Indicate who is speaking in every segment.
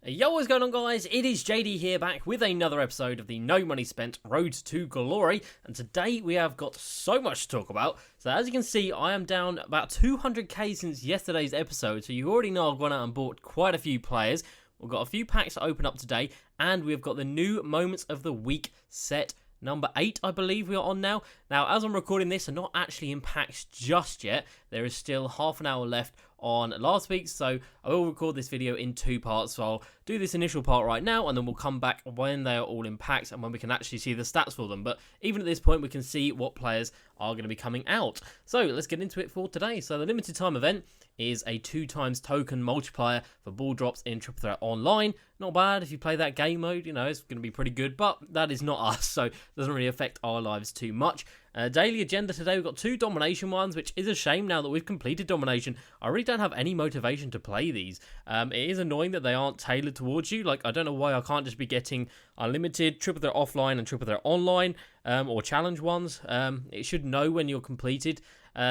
Speaker 1: Yo, what's going on, guys? It is JD here, back with another episode of the No Money Spent Road to Glory, and today we have got so much to talk about. So as you can see, I am down about 200k since yesterday's episode, so you already know I've gone out and bought quite a few players. We've got a few packs to open up today, and we've got the new Moments of the Week set number 8, I believe we are on now. Now, as I'm recording this, I'm not actually in packs just yet. There is still half an hour left on last week, so I will record this video in 2 parts. So I'll do this initial part right now, and then we'll come back when they are all in packs and when we can actually see the stats for them. But even at this point, we can see what players are going to be coming out. So let's get into it for today. So the limited time event is a 2x token multiplier for ball drops in Triple Threat Online. Not bad if you play that game mode, you know, it's going to be pretty good, but that is not us, so it doesn't really affect our lives too much. Daily agenda today, we've got 2 domination ones, which is a shame now that we've completed domination. I really don't have any motivation to play these. It is annoying that they aren't tailored towards you. Like, I don't know why I can't just be getting unlimited, Triple Threat Offline and Triple Threat Online, or challenge ones. It should know when you're completed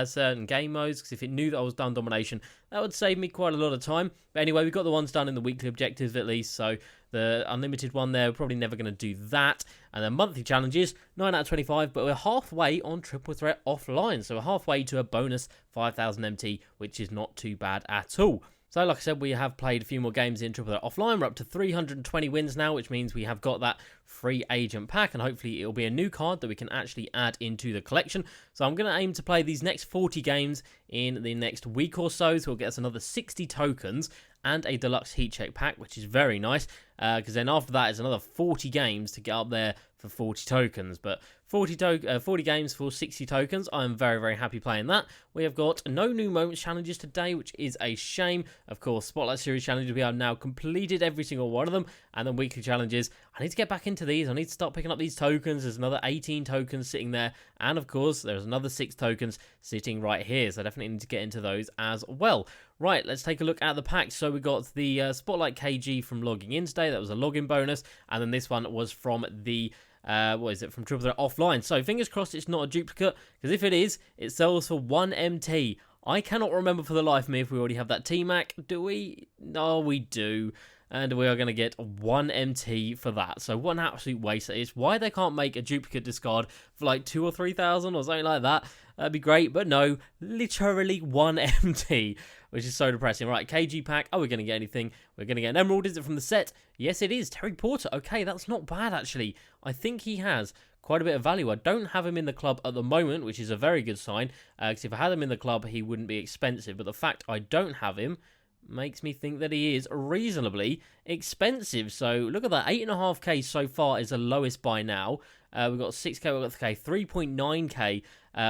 Speaker 1: certain game modes, because if it knew that I was done domination, that would save me quite a lot of time. But anyway, we've got the ones done in the weekly objectives at least, so the unlimited one there, we're probably never going to do that. And then monthly challenges, 9 out of 25, but we're halfway on Triple Threat Offline, so we're halfway to a bonus 5,000 MT, which is not too bad at all. So like I said, we have played a few more games in Triple Threat Offline. We're up to 320 wins now, which means we have got that free agent pack, and hopefully it'll be a new card that we can actually add into the collection. So I'm going to aim to play these next 40 games in the next week or so, so we'll get us another 60 tokens and a deluxe heat check pack, which is very nice, because then after that is another 40 games to get up there for 40 tokens. But 40 games for 60 tokens, I'm very, very happy playing that. We have got no new moments challenges today, which is a shame. Of course, Spotlight Series challenges, we have now completed every single one of them, and then weekly challenges, I need to get back into these. I need to start picking up these tokens. There's another 18 tokens sitting there, and of course, there's another 6 tokens sitting right here, so I definitely need to get into those as well. Right, let's take a look at the packs. So we got the Spotlight KG from logging in today. That was a login bonus, and then this one was from the from Triple Threat Offline. So fingers crossed it's not a duplicate, because if it is, it sells for 1 MT. I cannot remember for the life of me if we already have that T-Mac. Do we? No, we do. And we are going to get 1 MT for that. So what an absolute waste it is. Why they can't make a duplicate discard for like 2,000 or 3,000 or something like that. That'd be great. But no, literally 1 MT, which is so depressing. Right, KG pack. Are we going to get anything? We're going to get an emerald. Is it from the set? Yes, it is. Terry Porter. Okay, that's not bad, actually. I think he has quite a bit of value. I don't have him in the club at the moment, which is a very good sign. Because if I had him in the club, he wouldn't be expensive. But the fact I don't have him makes me think that he is reasonably expensive. So look at that, 8.5k so far is the lowest by now. We've got 6k, we've got 3.9k,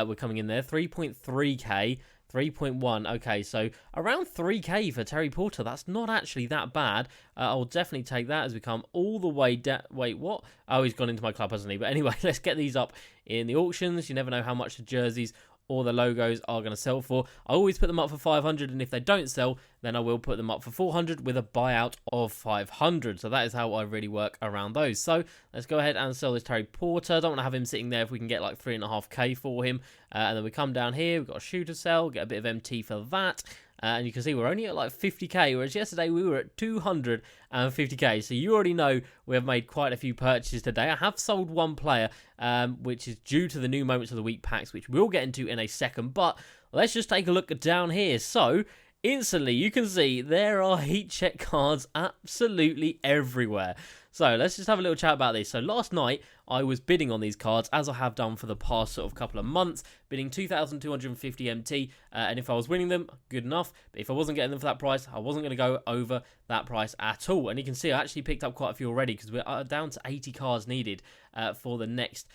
Speaker 1: we're coming in there, 3.3k, 3.1. Okay, so around 3k for Terry Porter. That's not actually that bad. I'll definitely take that as we come all the way down. Wait, what? Oh, he's gone into my club, hasn't he? But anyway, let's get these up in the auctions. You never know how much the jerseys or the logos are going to sell for. I always put them up for 500, and if they don't sell, then I will put them up for 400 with a buyout of 500. So that is how I really work around those. So let's go ahead and sell this Terry Porter. Don't want to have him sitting there if we can get like 3.5k for him. And then we come down here, we've got a shooter sell, get a bit of MT for that. And you can see we're only at like 50k, whereas yesterday we were at 250k. So you already know we have made quite a few purchases today. I have sold one player, which is due to the new Moments of the Week packs, which we'll get into in a second. But let's just take a look down here. So instantly you can see there are heat check cards absolutely everywhere. So let's just have a little chat about this. So last night I was bidding on these cards, as I have done for the past sort of couple of months, bidding 2,250 MT, and if I was winning them, good enough. But if I wasn't getting them for that price, I wasn't going to go over that price at all. And you can see I actually picked up quite a few already, because we're down to 80 cards needed for the next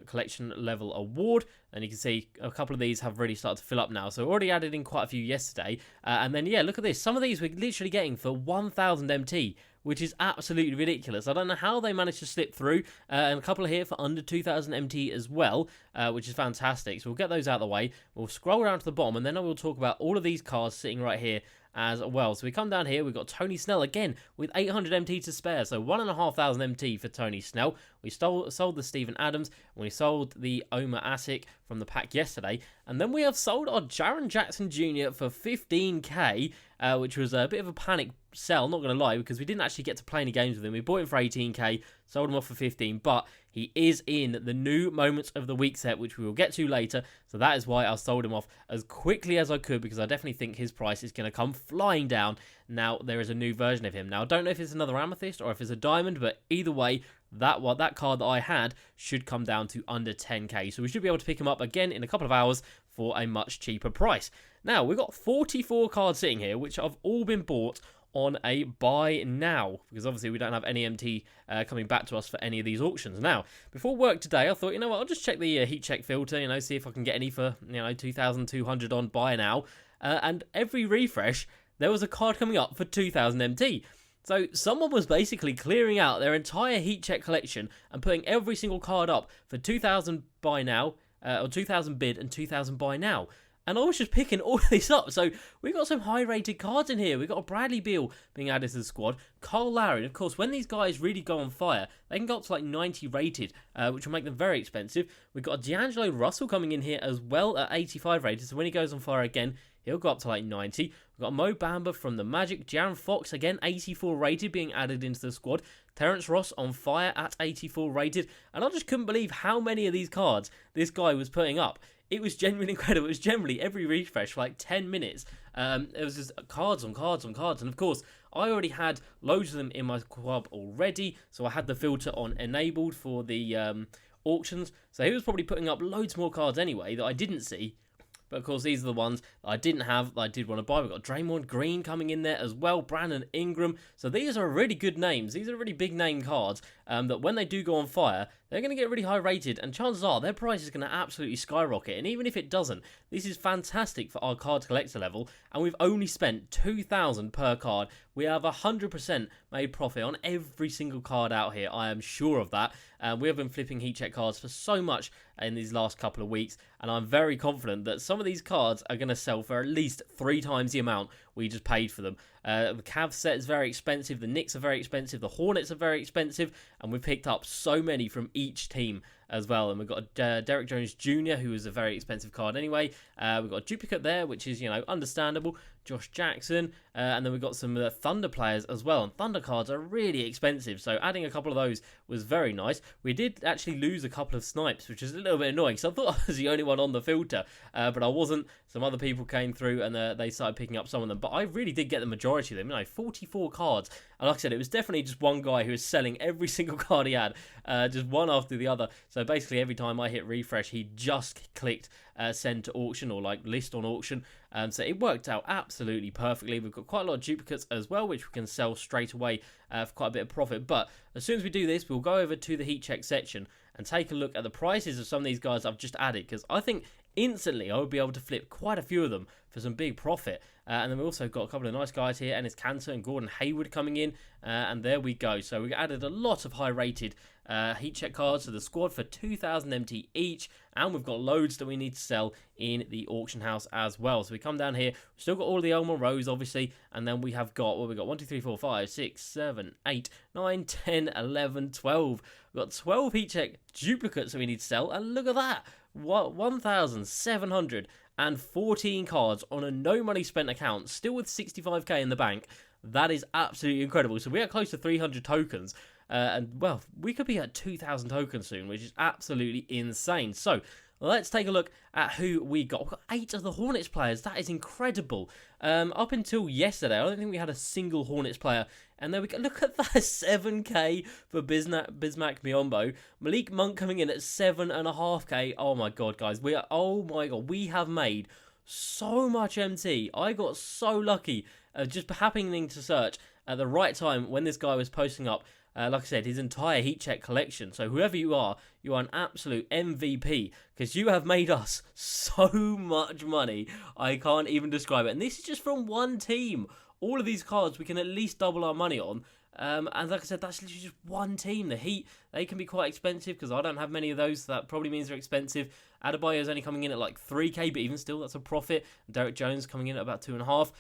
Speaker 1: collection level award, and you can see a couple of these have really started to fill up now. So already added in quite a few yesterday, and then yeah, look at this. Some of these we're literally getting for 1,000 MT, which is absolutely ridiculous. I don't know how they managed to slip through, and a couple here for under 2,000 MT as well, which is fantastic. So we'll get those out of the way. We'll scroll down to the bottom, and then I will talk about all of these cards sitting right here as well. So we come down here, we've got Tony Snell again with 800 MT to spare, so 1,500 MT for Tony Snell. We sold the Steven Adams, and we sold the Omer Asik from the pack yesterday, and then we have sold our Jaren Jackson Jr. for 15k, which was a bit of a panic sell, not going to lie, because we didn't actually get to play any games with him. We bought him for 18k, sold him off for 15, but he is in the new Moments of the Week set, which we will get to later, so that is why I sold him off as quickly as I could, because I definitely think his price is going to come flying down. Now, there is a new version of him. Now, I don't know if it's another Amethyst or if it's a Diamond, but either way, that card that I had should come down to under 10k, so we should be able to pick him up again in a couple of hours for a much cheaper price. Now, we've got 44 cards sitting here, which have all been bought on a buy now, because obviously we don't have any MT coming back to us for any of these auctions. Now, before work today, I thought, you know what, I'll just check the heat check filter, see if I can get any for, 2,200 on buy now. And every refresh, there was a card coming up for 2,000 MT. So someone was basically clearing out their entire heat check collection and putting every single card up for 2,000 buy now, or 2,000 bid and 2,000 buy now. And I was just picking all of these up. So we got some high-rated cards in here. We got a Bradley Beal being added to the squad. Kyle Lowry. And of course, when these guys really go on fire, they can go up to like 90 rated, which will make them very expensive. We've got a D'Angelo Russell coming in here as well at 85 rated. So when he goes on fire again, he'll go up to like 90. We've got Mo Bamba from the Magic. De'Aaron Fox, again, 84 rated, being added into the squad. Terrence Ross on fire at 84 rated. And I just couldn't believe how many of these cards this guy was putting up. It was genuinely incredible. It was generally every refresh for like 10 minutes. It was just cards on cards on cards. And of course, I already had loads of them in my club already. So I had the filter on enabled for the auctions. So he was probably putting up loads more cards anyway that I didn't see. But of course, these are the ones that I didn't have, that I did want to buy. We've got Draymond Green coming in there as well, Brandon Ingram. So these are really good names. These are really big name cards that when they do go on fire, they're going to get really high rated. And chances are their price is going to absolutely skyrocket. And even if it doesn't, this is fantastic for our card collector level. And we've only spent 2,000 per card. We have 100% made profit on every single card out here. I am sure of that. We have been flipping heat check cards for so much in these last couple of weeks, and I'm very confident that some of these cards are going to sell for at least 3 times the amount we just paid for them. The Cavs set is very expensive, the Knicks are very expensive, the Hornets are very expensive, and we've picked up so many from each team as well. And we've got Derek Jones Jr., who is a very expensive card anyway. We've got a duplicate there, which is, understandable. Josh Jackson, and then we've got some Thunder players as well. And Thunder cards are really expensive, so adding a couple of those was very nice. We did actually lose a couple of snipes, which is a little bit annoying, so I thought I was the only one on the filter, but I wasn't. Some other people came through, and they started picking up some of them, but I really did get the majority of them. 44 cards, and like I said, it was definitely just one guy who was selling every single card he had, just one after the other. So basically, every time I hit refresh, he just clicked send to auction, or like list on auction. So it worked out absolutely perfectly. We've got quite a lot of duplicates as well, which we can sell straight away for quite a bit of profit. But as soon as we do this, we'll go over to the heat check section and take a look at the prices of some of these guys I've just added, because I think instantly I would be able to flip quite a few of them for some big profit. And then we also got a couple of nice guys here, Enes Kanter and Gordon Hayward coming in, and there we go. So we added a lot of high rated heat check cards to the squad for 2,000 MT each, and we've got loads that we need to sell in the auction house as well. So we come down here, we've still got all the Elmo Rose obviously, and then we have got, well, we've got 1, 2, 3, 4, 5, 6, 7, 8, 9, 10, 11, 12. We've got 12 heat check duplicates that we need to sell, and look at that, 1,714 cards on a no money spent account, still with 65k in the bank. That is absolutely incredible. So we are close to 300 tokens. And, well, we could be at 2,000 tokens soon, which is absolutely insane. So, let's take a look at who we got. We've got 8 of the Hornets players. That is incredible. Up until yesterday, I don't think we had a single Hornets player. And there we go. Look at that, 7k for Bismack Biyombo. Malik Monk coming in at 7.5k. Oh, my God, guys. We have made so much MT. I got so lucky just happening to search at the right time when this guy was posting up, like I said, his entire heat check collection. So whoever you are an absolute MVP, because you have made us so much money. I can't even describe it. And this is just from one team. All of these cards we can at least double our money on. And like I said, that's literally just one team. The Heat, they can be quite expensive because I don't have many of those, so that probably means they're expensive. Adebayo is only coming in at like 3k, but even still, that's a profit. Derek Jones coming in at about 2.5.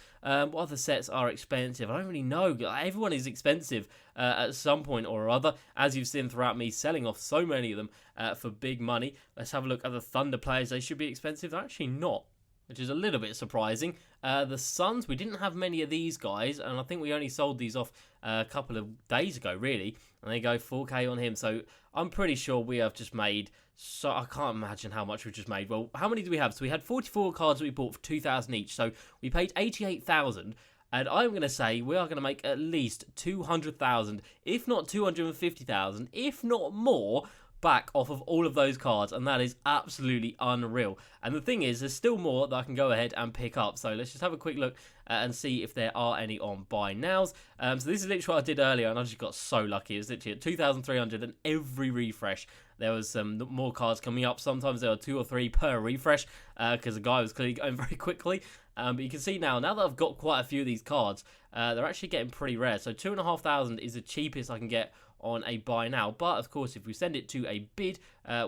Speaker 1: What other sets are expensive? I don't really know. Everyone is expensive at some point or other, as you've seen throughout me selling off so many of them for big money. Let's have a look at the Thunder players. They should be expensive. They're actually not. which is a little bit surprising. The Suns, we didn't have many of these guys, and I think we only sold these off a couple of days ago, really, and they go 4k on him, so I'm pretty sure we have just made, so I can't imagine how much we've just made. Well, how many do we have? So we had 44 cards that we bought for 2,000 each, so we paid 88,000, and I'm going to say we are going to make at least 200,000, if not 250,000, if not more, back off of all of those cards, and that is absolutely unreal. And the thing is, there's still more that I can go ahead and pick up, so let's just have a quick look and see if there are any on buy nows. So this is literally what I did earlier, and I just got so lucky. It was literally at 2,300, and every refresh there was some more cards coming up. Sometimes there were 2 or 3 per refresh because the guy was clearly going very quickly. But you can see now that I've got quite a few of these cards, they're actually getting pretty rare. So 2,500 is the cheapest I can get on a buy now, but of course if we send it to a bid,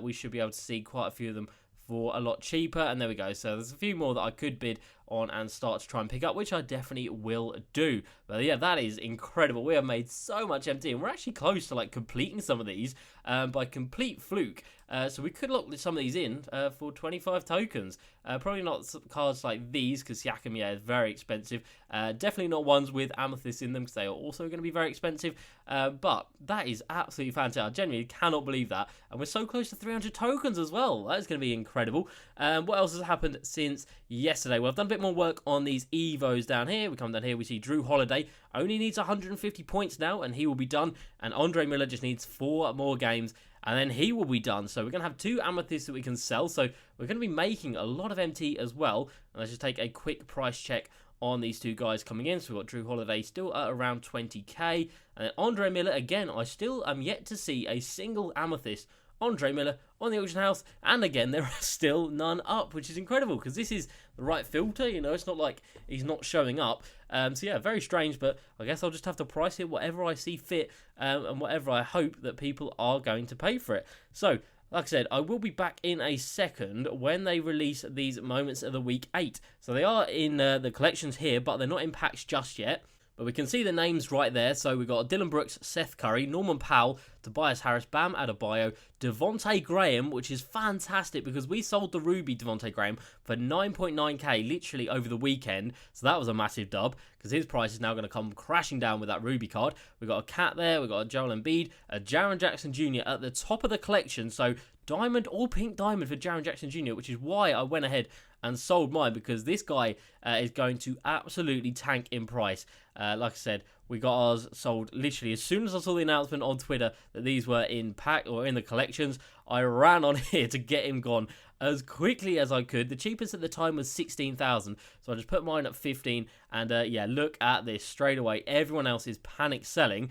Speaker 1: we should be able to see quite a few of them for a lot cheaper, and there we go. So there's a few more that I could bid on and start to try and pick up, which I definitely will do. But yeah, that is incredible. We have made so much MT, and we're actually close to like completing some of these by complete fluke. So we could lock some of these in for 25 tokens. Probably not cards like these, because Siakam, yeah, is very expensive. Definitely not ones with Amethyst in them, because they are also going to be very expensive. But that is absolutely fantastic. I genuinely cannot believe that. And we're so close to 300 tokens as well. That is going to be incredible. What else has happened since yesterday? Well, I've done a bit more work on these Evos down here. We come down here, we see Drew Holiday only needs 150 points now, and he will be done. And Andre Miller just needs 4 more games, and then he will be done. So we're going to have 2 Amethysts that we can sell. So we're going to be making a lot of MT as well. And let's just take a quick price check on these 2 guys coming in. So we've got Drew Holiday still at around 20k. And then Andre Miller, again, I still am yet to see a single Amethyst Andre Miller on the auction house, and again there are still none up, which is incredible because this is the right filter, you know, it's not like he's not showing up. So yeah, very strange, but I guess I'll just have to price it whatever I see fit, and whatever I hope that people are going to pay for it. So like I said, I will be back in a second when they release these moments of the week 8. So they are in the collections here, but they're not in packs just yet. But we can see the names right there. So we've got Dylan Brooks, Seth Curry, Norman Powell, Tobias Harris, Bam Adebayo, Devontae Graham, which is fantastic because we sold the Ruby Devontae Graham for 9.9k literally over the weekend. So that was a massive dub because his price is now going to come crashing down with that Ruby card. We've got a Cat there, we've got a Joel Embiid, a Jaren Jackson Jr. at the top of the collection. So diamond or pink diamond for Jaren Jackson Jr., which is why I went ahead and sold mine, because this guy is going to absolutely tank in price. Like I said, we got ours sold literally as soon as I saw the announcement on Twitter that these were in pack or in the collections. I ran on here to get him gone as quickly as I could. The cheapest at the time was 16,000, so I just put mine at 15, and yeah, look at this straight away. Everyone else is panic selling,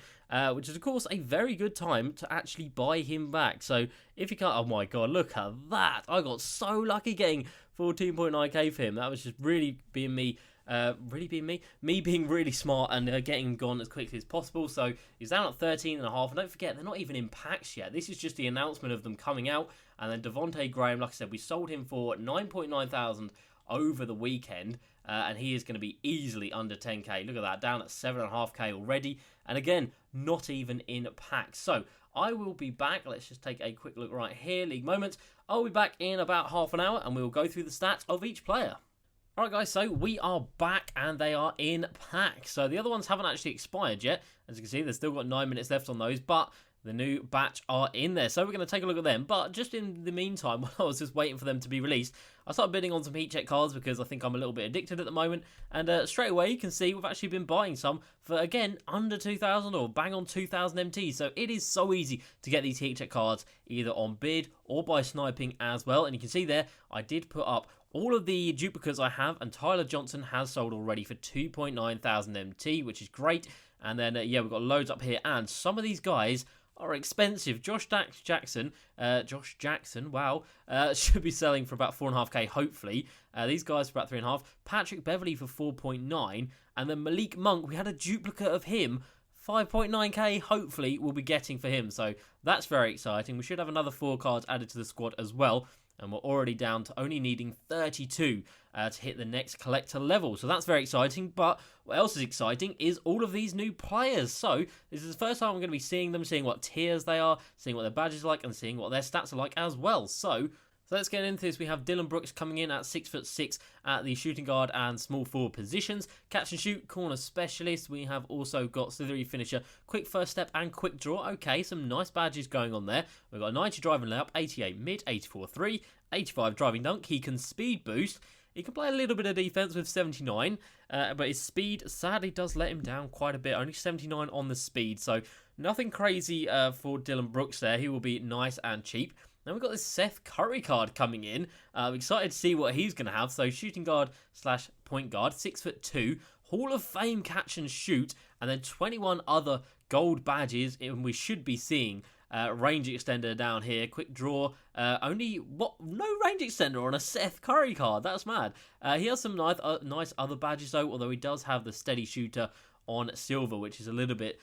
Speaker 1: which is of course a very good time to actually buy him back. So if you can't, oh my god, look at that! I got so lucky getting 14.9k for him. That was just really being me. Me being really smart and getting him gone as quickly as possible. So he's down at 13.5, and don't forget, they're not even in packs yet. This is just the announcement of them coming out. And then Devontae Graham, like I said, we sold him for 9.9 thousand over the weekend, and he is going to be easily under 10k. Look at that, down at 7.5k already, and again, not even in packs. So I will be back. Let's just take a quick look right here, League Moments. I'll be back in about half an hour, and we will go through the stats of each player. Alright guys, so we are back and they are in pack. So the other ones haven't actually expired yet. As you can see, they've still got 9 minutes left on those, but the new batch are in there. So we're going to take a look at them. But just in the meantime, while I was just waiting for them to be released, I started bidding on some heat check cards because I think I'm a little bit addicted at the moment. And straight away, you can see we've actually been buying some for, again, under 2,000 or bang on 2,000 MT. So it is so easy to get these heat check cards either on bid or by sniping as well. And you can see there, I did put up all of the duplicates I have, and Tyler Johnson has sold already for 2.9 thousand MT, which is great. And then, yeah, we've got loads up here, and some of these guys are expensive. Josh Jackson, wow, should be selling for about 4.5k, hopefully. These guys for about 3.5. Patrick Beverley for 4.9, and then Malik Monk, we had a duplicate of him, 5.9k, hopefully, we'll be getting for him. So that's very exciting. We should have another 4 cards added to the squad as well. And we're already down to only needing 32 to hit the next collector level. So that's very exciting. But what else is exciting is all of these new players. So this is the first time I'm going to be seeing them, seeing what tiers they are, seeing what their badges are like, and seeing what their stats are like as well. So So let's get into this. We have Dillon Brooks coming in at 6'6" at the shooting guard and small forward positions. Catch and shoot, corner specialist. We have also got slithery finisher, quick first step and quick draw. Okay, some nice badges going on there. We've got a 90 driving layup, 88 mid, 84 3, 85 driving dunk. He can speed boost. He can play a little bit of defense with 79, but his speed sadly does let him down quite a bit. Only 79 on the speed, so nothing crazy for Dillon Brooks there. He will be nice and cheap. Then we've got this Seth Curry card coming in. I'm excited to see what he's going to have. So shooting guard slash point guard, 6'2", Hall of Fame catch and shoot, and then 21 other gold badges. And we should be seeing range extender down here. Quick draw. No range extender on a Seth Curry card. That's mad. He has some nice other badges though, although he does have the steady shooter on silver, which is a little bit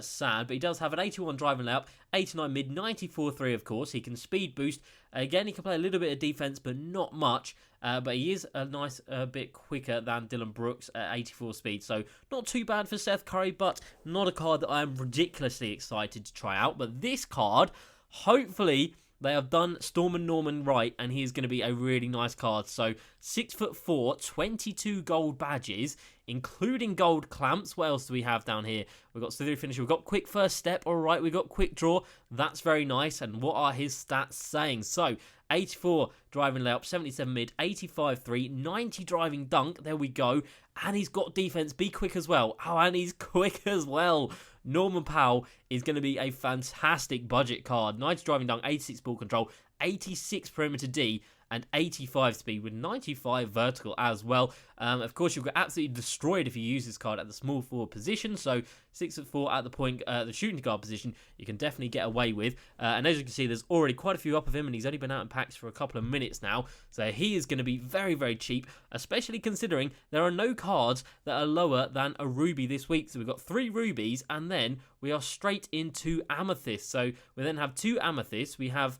Speaker 1: sad, but he does have an 81 driving layup, 89 mid, 94 3 of course. He can speed boost. Again, he can play a little bit of defense, but not much, but he is a nice bit quicker than Dillon Brooks at 84 speed, so not too bad for Seth Curry, but not a card that I am ridiculously excited to try out. But this card, hopefully they have done Storm Norman right, and he is going to be a really nice card. So 6'4", 22 gold badges, including gold clamps. What else do we have down here? We've got slithery finisher. We've got quick first step. All right, we've got quick draw. That's very nice. And what are his stats saying? So 84 driving layup, 77 mid, 85 3, 90 driving dunk. There we go. And he's got defense. Be quick as well. Oh, and he's quick as well. Norman Powell is going to be a fantastic budget card. 90 driving dunk, 86 ball control, 86 perimeter D, and 85 speed with 95 vertical as well. Of course, you'll get absolutely destroyed if you use this card at the small forward position. So 6'4" at the point, the shooting guard position, you can definitely get away with. And as you can see, there's already quite a few up of him, and he's only been out in packs for a couple of minutes now. So he is going to be very, very cheap, especially considering there are no cards that are lower than a ruby this week. So we've got 3 rubies, and then we are straight into amethyst. So we then have 2 amethysts. We have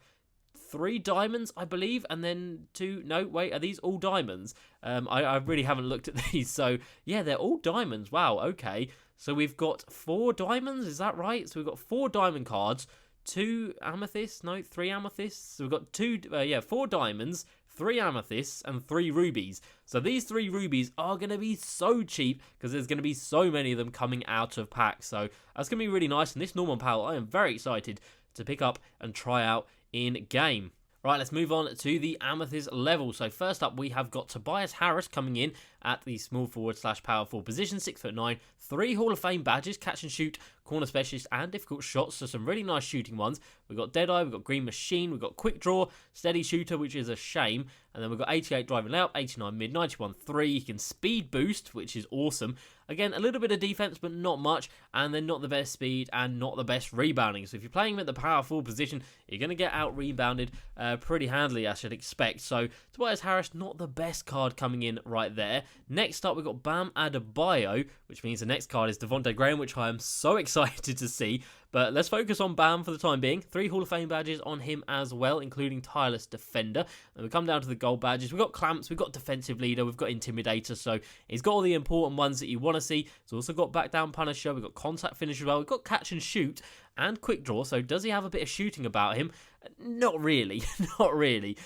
Speaker 1: 3 diamonds, I believe, and then 2... No, wait, are these all diamonds? I really haven't looked at these. So, yeah, they're all diamonds. Wow, okay. So we've got 4 diamonds, is that right? So we've got 4 diamond cards, 2 amethysts, no, 3 amethysts. So we've got 4 diamonds, 3 amethysts, and 3 rubies. So these 3 rubies are going to be so cheap because there's going to be so many of them coming out of packs. So that's going to be really nice. And this Norman Powell, I am very excited to pick up and try out in game. Right, let's move on to the amethyst level. So first up, we have got Tobias Harris coming in at the small forward slash power forward position, 6'9", 3 Hall of Fame badges, catch and shoot, corner specialist, and difficult shots. So some really nice shooting ones. We've got Deadeye, we've got Green Machine, we've got Quick Draw, Steady Shooter, which is a shame. And then we've got 88 driving layup, 89 mid, 91 3. He can speed boost, which is awesome. Again, a little bit of defense, but not much. And then not the best speed and not the best rebounding. So if you're playing him at the power forward position, you're going to get out rebounded pretty handily, I should expect. So Tobias Harris, not the best card coming in right there. Next up, we've got Bam Adebayo, which means the next card is Devontae Graham, which I am so excited to see. But let's focus on Bam for the time being. 3 Hall of Fame badges on him as well, including Tireless Defender. And we come down to the gold badges. We've got Clamps, we've got Defensive Leader, we've got Intimidator. So he's got all the important ones that you want to see. He's also got Back Down Punisher, we've got Contact Finish as well, we've got Catch and Shoot and Quick Draw. So does he have a bit of shooting about him? Not really, not really.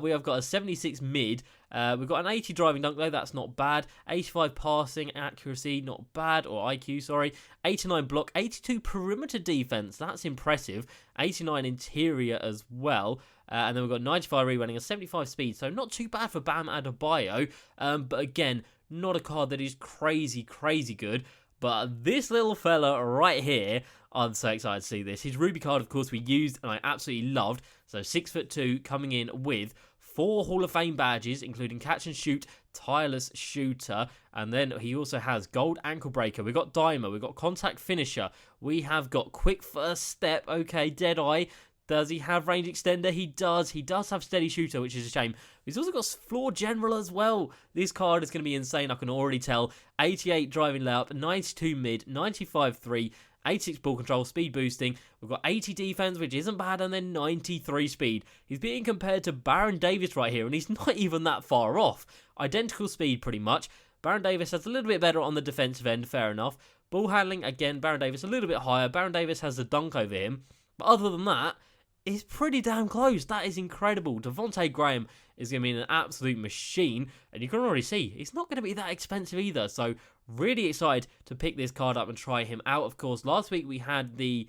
Speaker 1: We have got a 76 mid. We've got an 80 driving dunk though, that's not bad. 85 passing accuracy, not bad, or IQ, sorry. 89 block, 82 perimeter defense, that's impressive. 89 interior as well. And then we've got 95 rebounding and 75 speed, so not too bad for Bam Adebayo. But again, not a card that is crazy good. But this little fella right here, I'm so excited to see this. His Ruby card, of course, we used and I absolutely loved. So 6'2", coming in with 4 Hall of Fame badges, including Catch and Shoot, Tireless Shooter, and then he also has Gold Ankle Breaker. We've got Dimer, we've got Contact Finisher, we have got Quick First Step, okay, Deadeye. Does he have range extender? He does. He does have steady shooter, which is a shame. He's also got floor general as well. This card is going to be insane, I can already tell. 88 driving layup, 92 mid, 95 3, 86 ball control, speed boosting. We've got 80 defense, which isn't bad, and then 93 speed. He's being compared to Baron Davis right here, and he's not even that far off. Identical speed, pretty much. Baron Davis has a little bit better on the defensive end, fair enough. Ball handling, again, Baron Davis a little bit higher. Baron Davis has the dunk over him. But other than that, is pretty damn close. That is incredible. Devontae Graham is going to be an absolute machine, and you can already see he's not going to be that expensive either. So really excited to pick this card up and try him out. Of course, last week we had the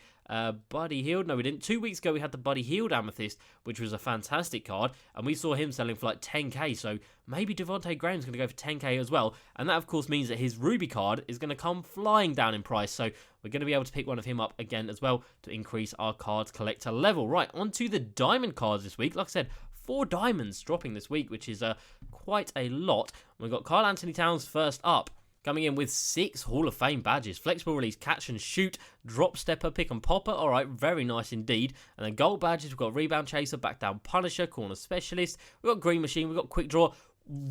Speaker 1: Buddy Hield. No, we didn't. 2 weeks ago we had the Buddy Hield Amethyst, which was a fantastic card, and we saw him selling for like 10k. So maybe Devontae Graham's going to go for 10k as well, and that of course means that his Ruby card is going to come flying down in price. So we're going to be able to pick one of him up again as well to increase our cards collector level. Right, on to the diamond cards this week. Like I said, 4 diamonds dropping this week, which is quite a lot. We've got Karl-Anthony Towns first up, coming in with 6 Hall of Fame badges. Flexible release, catch and shoot, drop stepper, pick and popper. All right, very nice indeed. And then gold badges, we've got rebound chaser, back down punisher, corner specialist. We've got green machine, we've got quick draw,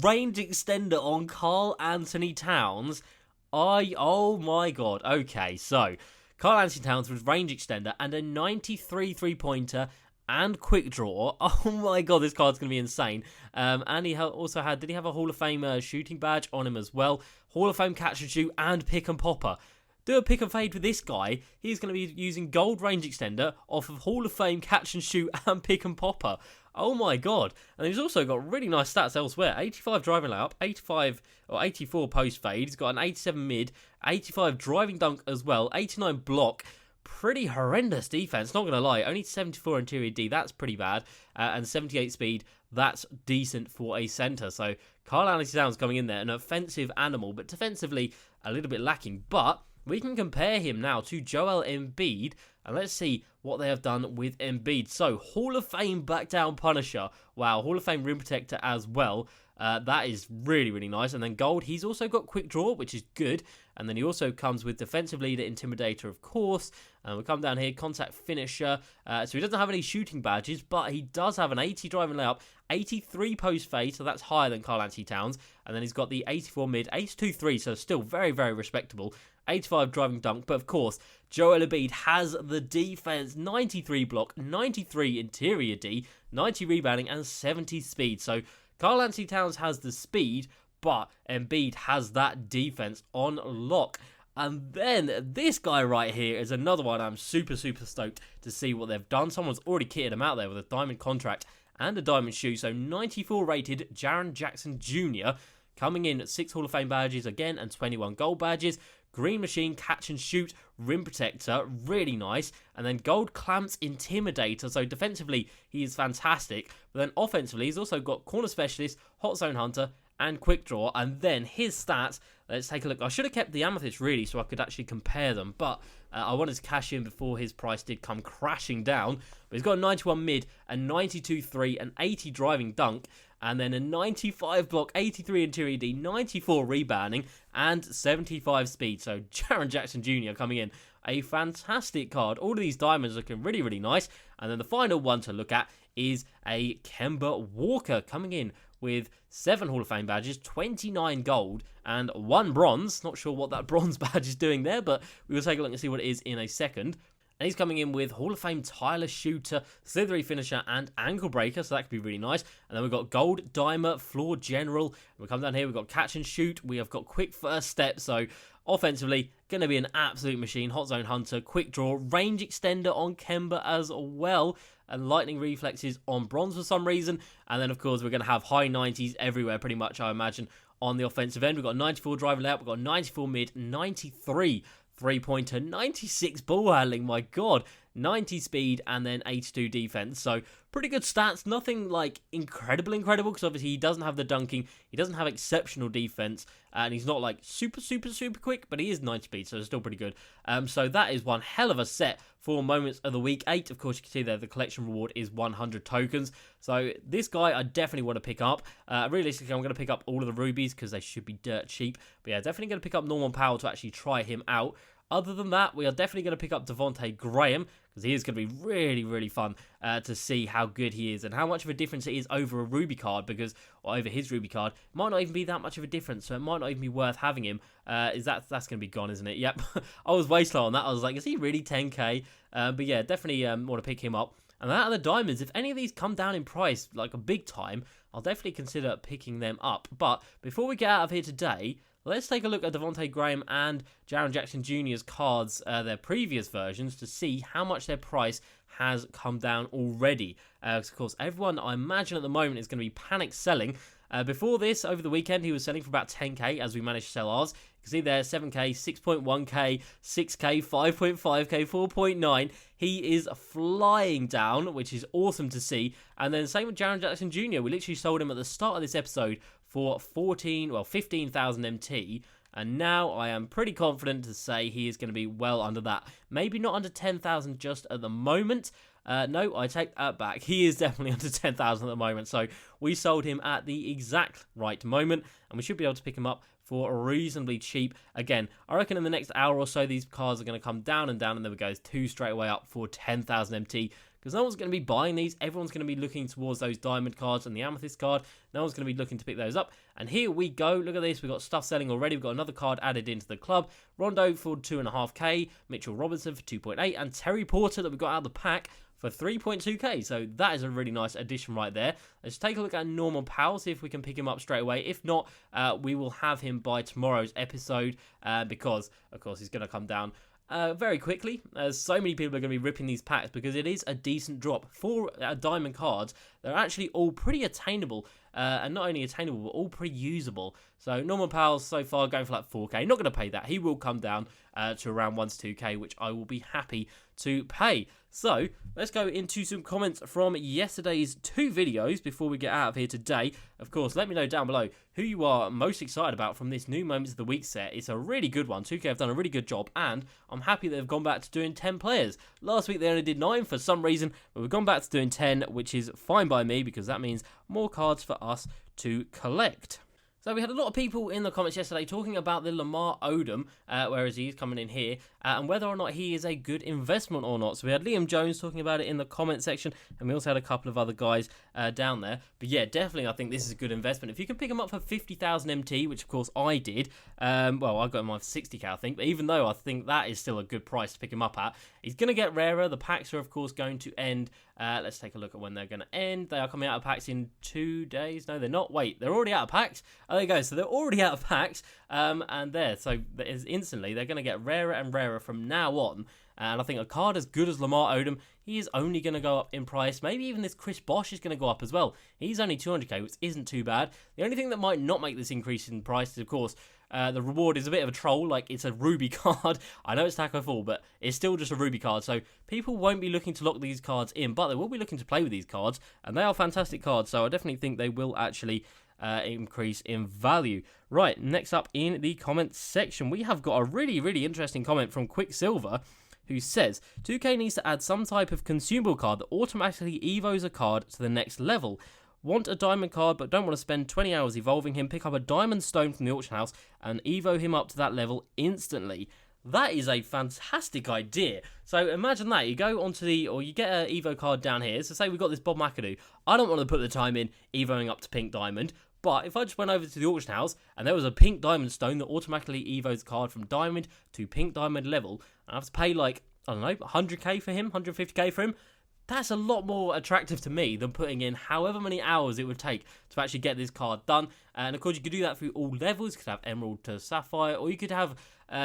Speaker 1: range extender on Karl-Anthony Towns. Oh my god. Okay, so Karl-Anthony Towns with range extender and a 93 3-pointer and quick draw. Oh my god, this card's going to be insane. And he also had, did he have a Hall of Fame shooting badge on him as well? Hall of Fame catch and shoot and pick and popper. Do a pick and fade with this guy. He's going to be using gold range extender off of Hall of Fame catch and shoot and pick and popper. Oh my god. And he's also got really nice stats elsewhere. 85 driving layup, 85 or 84 post fade. He's got an 87 mid, 85 driving dunk as well, 89 block. Pretty horrendous defense, not going to lie. Only 74 interior D, that's pretty bad. And 78 speed, that's decent for a center. So Karl-Anthony Towns coming in there, an offensive animal, but defensively a little bit lacking. But we can compare him now to Joel Embiid, and let's see what they have done with Embiid. So, Hall of Fame back down punisher. Wow, Hall of Fame rim protector as well. That is really, really nice. And then gold, he's also got quick draw, which is good. And then he also comes with defensive leader, intimidator, of course. And we come down here, contact finisher. So he doesn't have any shooting badges, but he does have an 80 driving layup, 83 post fade, so that's higher than Karl-Anthony Towns. And then he's got the 84 mid, 82 3, so still very, very respectable. 85 driving dunk, but of course, Joel Embiid has the defense, 93 block, 93 interior D, 90 rebounding, and 70 speed. So Karl-Anthony Towns has the speed, but Embiid has that defense on lock. And then this guy right here is another one I'm super, super stoked to see what they've done. Someone's already kitted him out there with a diamond contract and a diamond shoe. So 94 rated Jaren Jackson Jr. coming in at 6 Hall of Fame badges again and 21 gold badges. Green machine, catch and shoot, rim protector, really nice. And then gold clamps, intimidator. So defensively, he is fantastic. But then offensively, he's also got corner specialist, hot zone hunter, and quick draw. And then his stats, let's take a look. I should have kept the amethyst really so I could actually compare them. But I wanted to cash in before his price did come crashing down. But he's got a 91 mid, a 92 3, an 80 driving dunk, and then a 95 block, 83 interior D, 94 rebounding, and 75 speed. So Jaren Jackson Jr. coming in. A fantastic card. All of these diamonds looking really, really nice. And then the final one to look at is a Kemba Walker coming in with 7 Hall of Fame badges, 29 gold, and 1 bronze. Not sure what that bronze badge is doing there, but we will take a look and see what it is in a second. And he's coming in with Hall of Fame Tyler Shooter, Slithery Finisher, and Ankle Breaker, so that could be really nice. And then we've got Gold Dimer, Floor General. And we come down here, we've got Catch and Shoot. We have got Quick First Step, so offensively, going to be an absolute machine. Hot Zone Hunter, Quick Draw, Range Extender on Kemba as well, and Lightning Reflexes on Bronze for some reason. And then, of course, we're going to have high 90s everywhere, pretty much, I imagine, on the offensive end. We've got 94 driver layup, we've got 94 mid, 93 3-pointer, 96 ball handling, my god, 90 speed, and then 82 defense. So pretty good stats. Nothing like incredible, because obviously he doesn't have the dunking, he doesn't have exceptional defense, and he's not like super quick, but he is 90 speed, so it's still pretty good. So that is one hell of a set for Moments of the Week 8. Of course, you can see there the collection reward is 100 tokens. So this guy I definitely want to pick up. Realistically, I'm going to pick up all of the rubies because they should be dirt cheap. But yeah, definitely going to pick up Norman Powell to actually try him out. Other than that, we are definitely going to pick up Devontae Graham because he is going to be really, really fun to see how good he is and how much of a difference it is over a Ruby card or over his Ruby card. It might not even be that much of a difference, so it might not even be worth having him. That's going to be gone, isn't it? Yep. I was way slow on that. I was like, is he really 10k? But yeah, definitely want to pick him up. And out of the diamonds, if any of these come down in price, like a big time, I'll definitely consider picking them up. But before we get out of here today, Let's take a look at Devontae Graham and Jaren Jackson Jr.'s cards, their previous versions, to see how much their price has come down already. Of course, everyone, I imagine at the moment, is going to be panic selling. Before this, over the weekend, he was selling for about 10k as we managed to sell ours. You can see there 7k, 6.1k, 6k, 5.5k, 4.9. He is flying down, which is awesome to see. And then same with Jaren Jackson Jr. We literally sold him at the start of this episode for 15,000 MT. And now I am pretty confident to say he is going to be well under that. Maybe not under 10,000 just at the moment. No, I take that back. He is definitely under 10,000 at the moment. So we sold him at the exact right moment, and we should be able to pick him up for reasonably cheap. Again, I reckon in the next hour or so, these cards are going to come down, and then we go 2 straight away up for 10,000 MT. Because no one's going to be buying these. Everyone's going to be looking towards those diamond cards and the amethyst card. No one's going to be looking to pick those up. And here we go. Look at this. We've got stuff selling already. We've got another card added into the club. Rondo for 2.5k. Mitchell Robinson for 2.8. And Terry Porter that we got out of the pack for 3.2k. So that is a really nice addition right there. Let's take a look at Norman Powell, see if we can pick him up straight away. If not, we will have him by tomorrow's episode because, of course, he's going to come down very quickly, as so many people are going to be ripping these packs because it is a decent drop. 4 diamond cards, they're actually all pretty attainable, and not only attainable, but all pretty usable. So Norman Powell so far going for like 4k, not going to pay that. He will come down to around 1 to 2k, which I will be happy to pay. So let's go into some comments from yesterday's 2 videos before we get out of here today. Of course, let me know down below who you are most excited about from this new Moments of the Week set. It's a really good one. 2K have done a really good job, and I'm happy that they've gone back to doing 10 players. Last week they only did 9 for some reason, but we've gone back to doing 10, which is fine by me because that means more cards for us to collect. So we had a lot of people in the comments yesterday talking about the Lamar Odom, whereas he's coming in here, and whether or not he is a good investment or not. So we had Liam Jones talking about it in the comment section, and we also had a couple of other guys down there. But yeah, definitely I think this is a good investment. If you can pick him up for 50,000 MT, which of course I did, well, I got him on 60k I think, but even though I think that is still a good price to pick him up at, he's going to get rarer. The packs are of course going to end. Let's take a look at when they're going to end. They are coming out of packs in 2 days. No, they're not. Wait, they're already out of packs. Oh, there you go. So they're already out of packs. And there. So instantly, they're going to get rarer and rarer from now on. And I think a card as good as Lamar Odom, he is only going to go up in price. Maybe even this Chris Bosh is going to go up as well. He's only 200k, which isn't too bad. The only thing that might not make this increase in price is, of course, the reward is a bit of a troll. Like, it's a ruby card. I know it's Taco Fall, but it's still just a ruby card. So people won't be looking to lock these cards in, but they will be looking to play with these cards. And they are fantastic cards, so I definitely think they will actually increase in value. Right, next up in the comments section, we have got a really, really interesting comment from Quicksilver, who says, 2K needs to add some type of consumable card that automatically evos a card to the next level. Want a diamond card but don't want to spend 20 hours evolving him, pick up a diamond stone from the auction house and evo him up to that level instantly. That is a fantastic idea. So imagine that, you go onto you get an evo card down here. So say we've got this Bob McAdoo. I don't want to put the time in evoing up to pink diamond, but if I just went over to the auction house and there was a pink diamond stone that automatically evos a card from diamond to pink diamond level, and I have to pay like, I don't know, 100k for him, 150k for him, that's a lot more attractive to me than putting in however many hours it would take to actually get this card done. And of course, you could do that through all levels. You could have Emerald to Sapphire, or you could have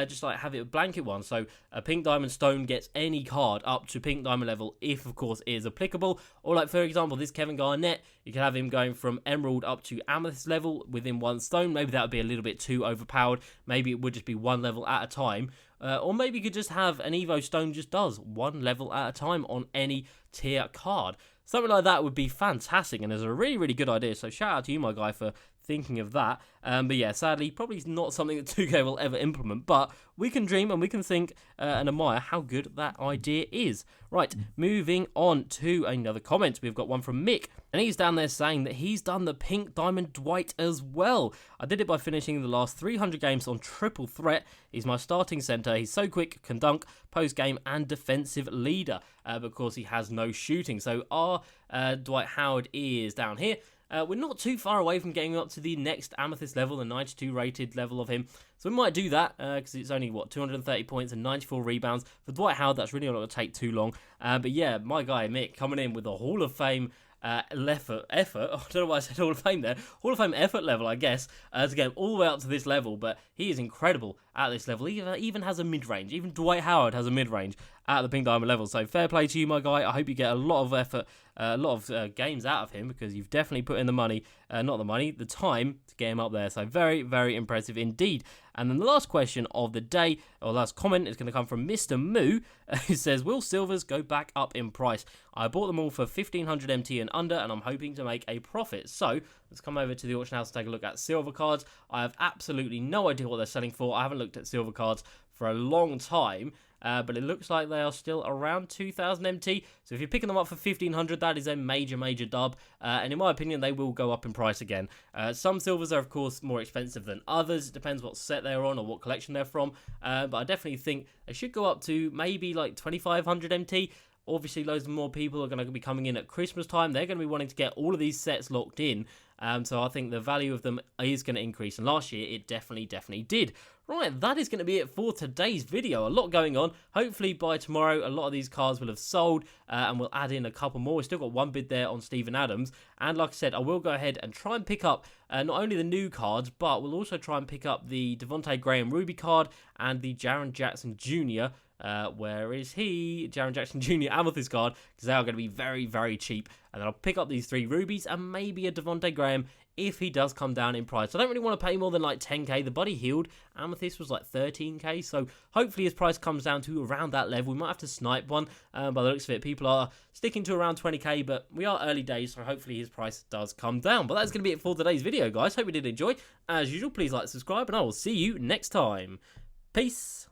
Speaker 1: just like have it a blanket one. So a Pink Diamond Stone gets any card up to Pink Diamond level if, of course, it is applicable. Or like, for example, this Kevin Garnett, you could have him going from Emerald up to Amethyst level within 1 stone. Maybe that would be a little bit too overpowered. Maybe it would just be 1 level at a time. Or maybe you could just have an Evo Stone just does 1 level at a time on any tier card. Something like that would be fantastic, and it's a really, really good idea. So shout out to you, my guy, for thinking of that. But yeah, sadly, probably not something that 2K will ever implement, but we can dream and we can think and admire how good that idea is. Right, moving on to another comment. We've got one from Mick, and he's down there saying that he's done the Pink Diamond Dwight as well. I did it by finishing the last 300 games on triple threat. He's my starting centre. He's so quick, can dunk, post-game, and defensive leader. But of course, he has no shooting. So our Dwight Howard is down here. We're not too far away from getting up to the next Amethyst level, the 92 rated level of him. So we might do that, because it's only, 230 points and 94 rebounds. For Dwight Howard, that's really not going to take too long. But yeah, my guy Mick coming in with a Hall of Fame effort. I don't know why I said Hall of Fame there. Hall of Fame effort level, I guess, to get him all the way up to this level. But he is incredible at this level. He even has a mid-range. Even Dwight Howard has a mid-range at the Pink Diamond level. So fair play to you, my guy. I hope you get a lot of effort, a lot of games out of him, because you've definitely put in the money, the time to get him up there. So very, very impressive indeed. And then the last question of the day, or last comment, is going to come from Mr. Moo, who says, will silvers go back up in price? I bought them all for 1500 MT and under, and I'm hoping to make a profit. So let's come over to the auction house to take a look at silver cards. I have absolutely no idea what they're selling for. I haven't looked at silver cards for a long time. But it looks like they are still around 2,000 MT. So if you're picking them up for 1,500, that is a major, major dub. And in my opinion, they will go up in price again. Some silvers are, of course, more expensive than others. It depends what set they're on or what collection they're from. But I definitely think they should go up to maybe like 2,500 MT. Obviously, loads more people are going to be coming in at Christmas time. They're going to be wanting to get all of these sets locked in. So I think the value of them is going to increase. And last year, it definitely did. Right, that is going to be it for today's video. A lot going on. Hopefully by tomorrow, a lot of these cards will have sold, and we'll add in a couple more. We've still got one bid there on Steven Adams. And like I said, I will go ahead and try and pick up not only the new cards, but we'll also try and pick up the Devontae Graham Ruby card and the Jaren Jackson Jr. Where is he? Jaren Jackson Jr. Amethyst card, because they are going to be very, very cheap. And then I'll pick up these 3 rubies and maybe a Devontae Graham if he does come down in price. I don't really want to pay more than like 10k. The Buddy Hield Amethyst was like 13k, so hopefully his price comes down to around that level. We might have to snipe one. By the looks of it, people are sticking to around 20k, but we are early days, so hopefully his price does come down. But that's going to be it for today's video, guys. Hope you did enjoy. As usual, please like, subscribe, and I will see you next time. Peace.